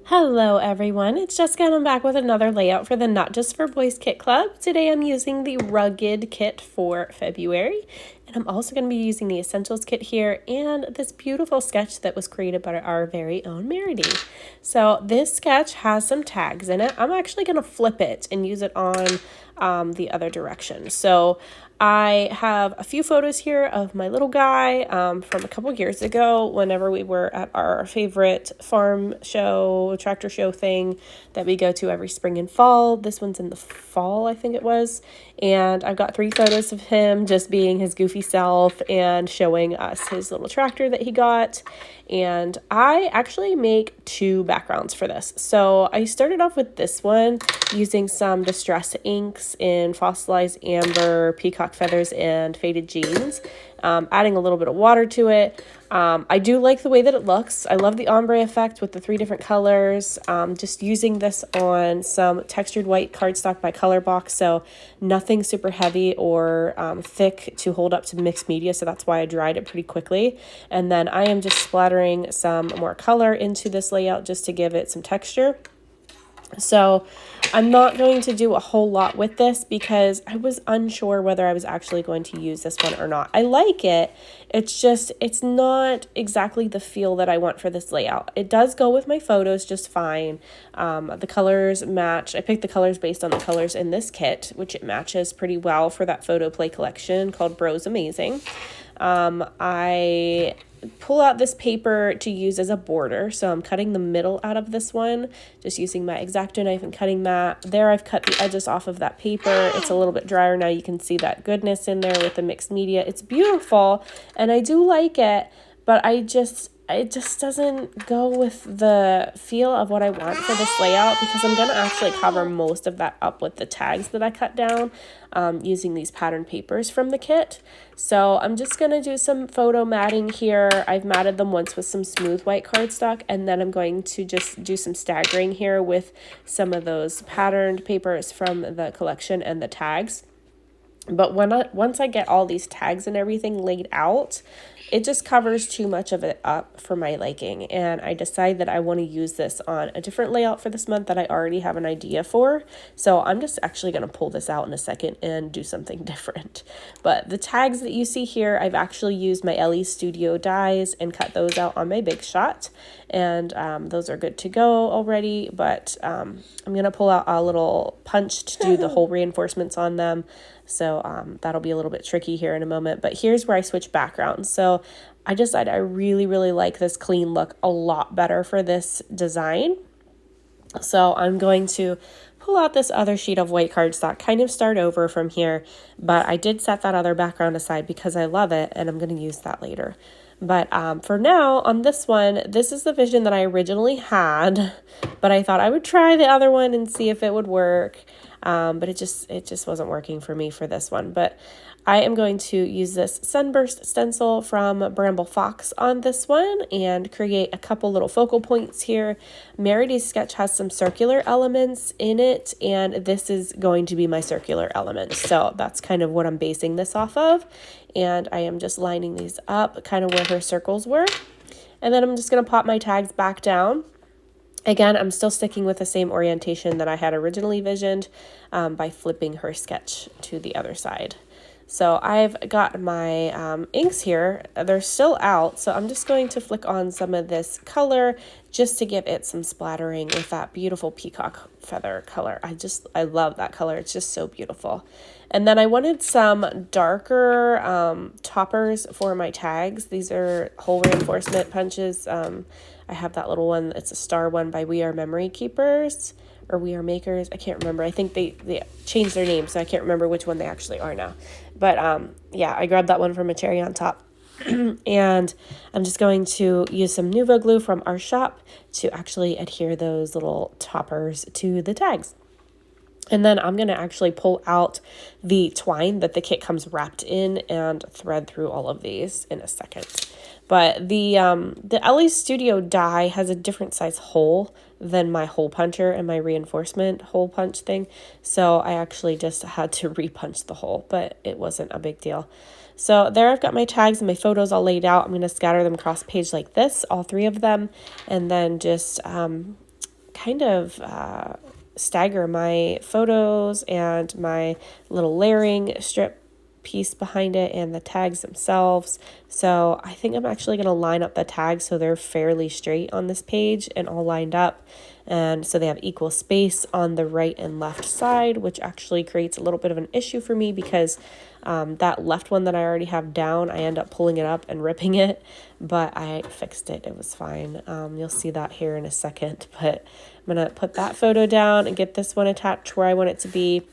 Hello everyone, it's Jessica and I'm back with another layout for the Not Just for Boys Kit Club. Today I'm using the Rugged kit for February, and I'm also going to be using the Essentials kit here and this beautiful sketch that was created by our very own Meredy. So this sketch has some tags in it. I'm actually going to flip it and use it on the other direction. So I have a few photos here of my little guy from a couple years ago whenever we were at our favorite farm show, tractor show thing that we go to every spring and fall. This one's in the fall, I think it was. And I've got 3 photos of him just being his goofy self and showing us his little tractor that he got. And I actually make 2 backgrounds for this. So I started off with this one using some distress inks in Fossilized Amber, Peacock Feathers, and Faded Jeans, adding a little bit of water to it. I do like the way that it looks. I love the ombre effect with the 3 different colors. Just using this on some textured white cardstock by Colorbox, so nothing super heavy or thick to hold up to mixed media, so that's why I dried it pretty quickly. And then I am just splattering some more color into this layout just to give it some texture. So I'm not going to do a whole lot with this because I was unsure whether I was actually going to use this one or not. I like it. It's not exactly the feel that I want for this layout. It does go with my photos just fine. The colors match. I picked the colors based on the colors in this kit, which it matches pretty well for that photo play collection called Bros Amazing. I pull out this paper to use as a border, so I'm cutting the middle out of this one, just using my X-Acto knife and cutting that. There I've cut the edges off of that paper. It's a little bit drier now. You can see that goodness in there with the mixed media. It's beautiful and I do like it, but it just doesn't go with the feel of what I want for this layout because I'm going to actually cover most of that up with the tags that I cut down using these pattern papers from the kit. So I'm just going to do some photo matting here. I've matted them once with some smooth white cardstock, and then I'm going to just do some staggering here with some of those patterned papers from the collection and the tags. But once I get all these tags and everything laid out, it just covers too much of it up for my liking. And I decide that I want to use this on a different layout for this month that I already have an idea for. So I'm just actually going to pull this out in a second and do something different. But the tags that you see here, I've actually used my Elle Studio dies and cut those out on my Big Shot. And those are good to go already. But I'm going to pull out a little punch to do the hole reinforcements on them. So that'll be a little bit tricky here in a moment, but here's where I switch backgrounds. So I decided I really, really like this clean look a lot better for this design. So I'm going to pull out this other sheet of white cardstock, kind of start over from here, but I did set that other background aside because I love it and I'm going to use that later. But for now, on this one, this is the vision that I originally had, but I thought I would try the other one and see if it would work. But it just wasn't working for me for this one. But I am going to use this Sunburst stencil from Bramble Fox on this one and create a couple little focal points here. Meredy's sketch has some circular elements in it, and this is going to be my circular element. So that's kind of what I'm basing this off of. And I am just lining these up kind of where her circles were. And then I'm just going to pop my tags back down. Again, I'm still sticking with the same orientation that I had originally visioned by flipping her sketch to the other side. So I've got my inks here. They're still out, so I'm just going to flick on some of this color just to give it some splattering with that beautiful peacock feather color. I love that color. It's just so beautiful. And then I wanted some darker toppers for my tags. These are hole reinforcement punches. I have that little one. It's a star one by We Are Memory Keepers, or We Are Makers. I can't remember. I think they changed their name, so I can't remember which one they actually are now. But yeah, I grabbed that one from a cherry on top. And I'm just going to use some Nuvo glue from our shop to actually adhere those little toppers to the tags. And then I'm going to actually pull out the twine that the kit comes wrapped in and thread through all of these in a second. But the Elle Studio die has a different size hole than my hole puncher and my reinforcement hole punch thing. So I actually just had to repunch the hole, but it wasn't a big deal. So there I've got my tags and my photos all laid out. I'm going to scatter them across the page like this, all 3 of them, and then just kind of stagger my photos and my little layering strip piece behind it and the tags themselves. So I think I'm actually going to line up the tags so they're fairly straight on this page and all lined up, and so they have equal space on the right and left side, which actually creates a little bit of an issue for me because that left one that I already have down, I end up pulling it up and ripping it, but I fixed it. It was fine. You'll see that here in a second, but I'm going to put that photo down and get this one attached where I want it to be.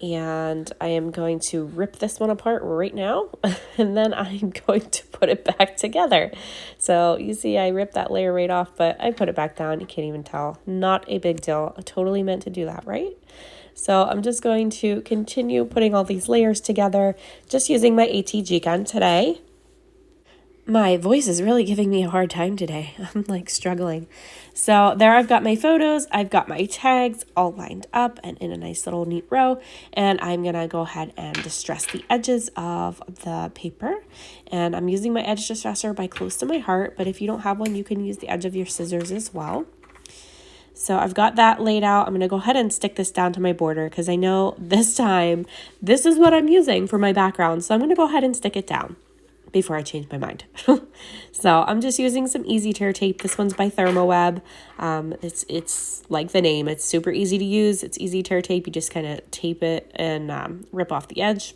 And I am going to rip this one apart right now, and then I'm going to put it back together. So you see I ripped that layer right off, but I put it back down. You can't even tell. Not a big deal. I totally meant to do that, right? So I'm just going to continue putting all these layers together, just using my ATG gun today. My voice is really giving me a hard time today. I'm like struggling. So there I've got my photos. I've got my tags all lined up and in a nice little neat row. And I'm going to go ahead and distress the edges of the paper. And I'm using my edge distresser by close to my heart. But if you don't have one, you can use the edge of your scissors as well. So I've got that laid out. I'm going to go ahead and stick this down to my border because I know this time this is what I'm using for my background. So I'm going to go ahead and stick it down before I change my mind. So I'm just using some easy tear tape. This one's by Thermoweb. It's like the name. It's super easy to use. It's easy tear tape. You just kind of tape it and rip off the edge.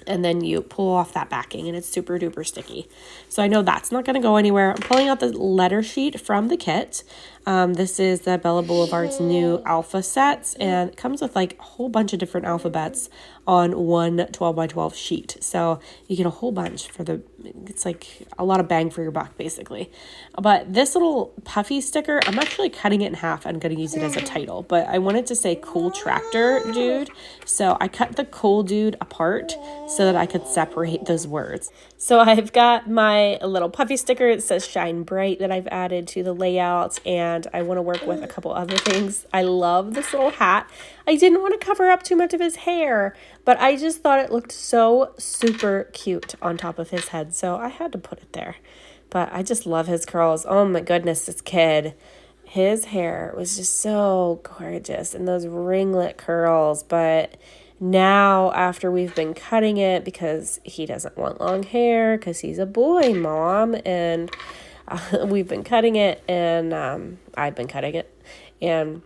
And then you pull off that backing and it's super duper sticky. So I know that's not going to go anywhere. I'm pulling out the letter sheet from the kit. This is the Bella Boulevard's new alpha sets, and it comes with like a whole bunch of different alphabets on one 12 by 12 sheet. So you get a whole bunch it's like a lot of bang for your buck basically. But this little puffy sticker, I'm actually cutting it in half. I'm going to use it as a title, but I wanted to say cool tractor dude. So I cut the cool dude apart so that I could separate those words. So I've got my little puffy sticker. It says shine bright that I've added to the layout, and I want to work with a couple other things. I love this little hat. I didn't want to cover up too much of his hair, but I just thought it looked so super cute on top of his head, so I had to put it there. But I just love his curls. Oh my goodness, this kid. His hair was just so gorgeous and those ringlet curls, but now after we've been cutting it because he doesn't want long hair because he's a boy, Mom, and we've been cutting it, and I've been cutting it, and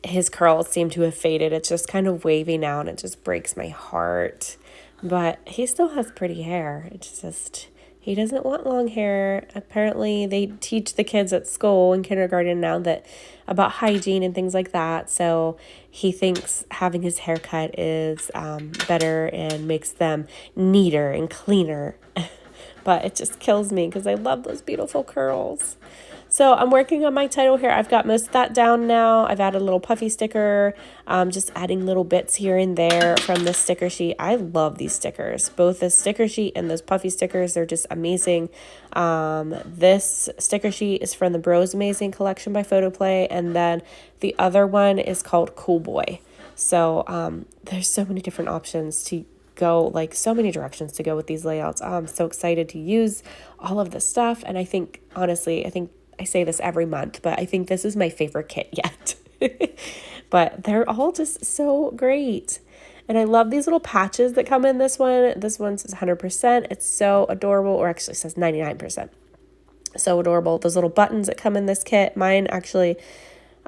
his curls seem to have faded. It's just kind of wavy now, and it just breaks my heart. But he still has pretty hair. It's just, he doesn't want long hair. Apparently, they teach the kids at school in kindergarten now that about hygiene and things like that. So he thinks having his hair cut is better and makes them neater and cleaner. But it just kills me because I love those beautiful curls. So I'm working on my title here. I've got most of that down now. I've added a little puffy sticker, just adding little bits here and there from the sticker sheet. I love these stickers. Both the sticker sheet and those puffy stickers, they're just amazing. This sticker sheet is from the Bros Amazing collection by Photoplay, and then the other one is called Cool Boy. So there's so many different options to go, like so many directions to go with these layouts. I'm so excited to use all of this stuff, and I think, honestly, I say this every month, but I think this is my favorite kit yet. But they're all just so great. And I love these little patches that come in this one. This one says 100%. It's so adorable, or actually says 99%. So adorable. Those little buttons that come in this kit. Mine actually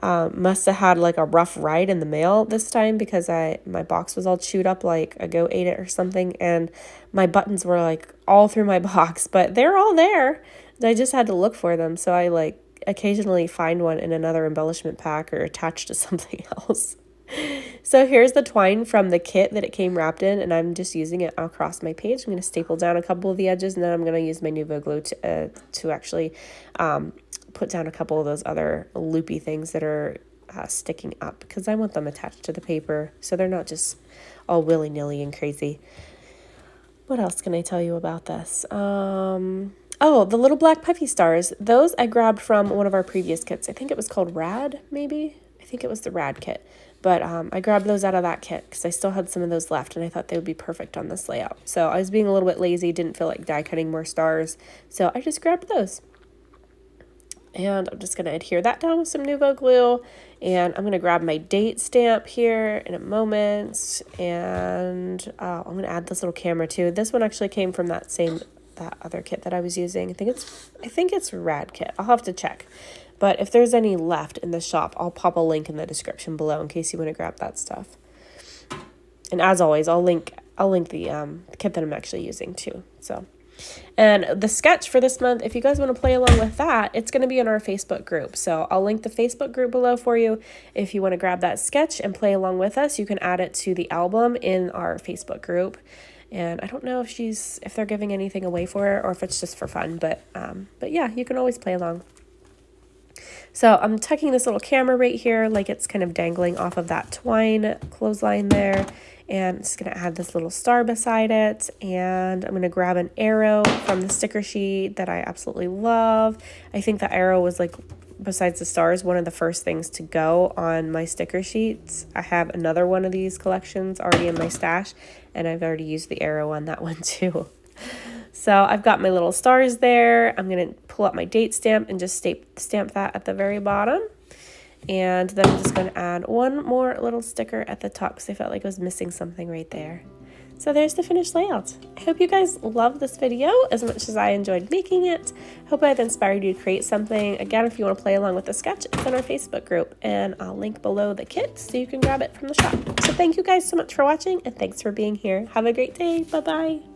must have had like a rough ride in the mail this time because my box was all chewed up like a goat ate it or something. And my buttons were like all through my box, but they're all there. I just had to look for them. So I like occasionally find one in another embellishment pack or attached to something else. So here's the twine from the kit that it came wrapped in, and I'm just using it across my page. I'm going to staple down a couple of the edges, and then I'm going to use my Nuvo glue to actually put down a couple of those other loopy things that are sticking up because I want them attached to the paper so they're not just all willy-nilly and crazy. What else can I tell you about this? Oh, the little black puffy stars. Those I grabbed from one of our previous kits. I think it was called Rad, maybe? I think it was the Rad kit. But I grabbed those out of that kit because I still had some of those left and I thought they would be perfect on this layout. So I was being a little bit lazy, didn't feel like die cutting more stars. So I just grabbed those. And I'm just going to adhere that down with some Nuvo glue. And I'm going to grab my date stamp here in a moment. And I'm going to add this little camera too. This one actually came from that other kit that I was using. I think it's Rad kit. I'll have to check. But if there's any left in the shop, I'll pop a link in the description below in case you want to grab that stuff. And as always, I'll link the kit that I'm actually using too. So. And the sketch for this month, if you guys want to play along with that, it's going to be in our Facebook group. So I'll link the Facebook group below for you. If you want to grab that sketch and play along with us, you can add it to the album in our Facebook group. And I don't know if they're giving anything away for it or if it's just for fun, but yeah, you can always play along. So I'm tucking this little camera right here, like it's kind of dangling off of that twine clothesline there. And I'm just going to add this little star beside it. And I'm going to grab an arrow from the sticker sheet that I absolutely love. I think the arrow was, like, besides the stars, one of the first things to go on my sticker sheets. I have another one of these collections already in my stash, and I've already used the arrow on that one too. So I've got my little stars there. I'm going to pull out my date stamp and just stamp that at the very bottom. And then I'm just going to add one more little sticker at the top because I felt like I was missing something right there. So there's the finished layout. I hope you guys love this video as much as I enjoyed making it. Hope I've inspired you to create something. Again, if you want to play along with the sketch, it's in our Facebook group. And I'll link below the kit so you can grab it from the shop. So thank you guys so much for watching and thanks for being here. Have a great day. Bye-bye.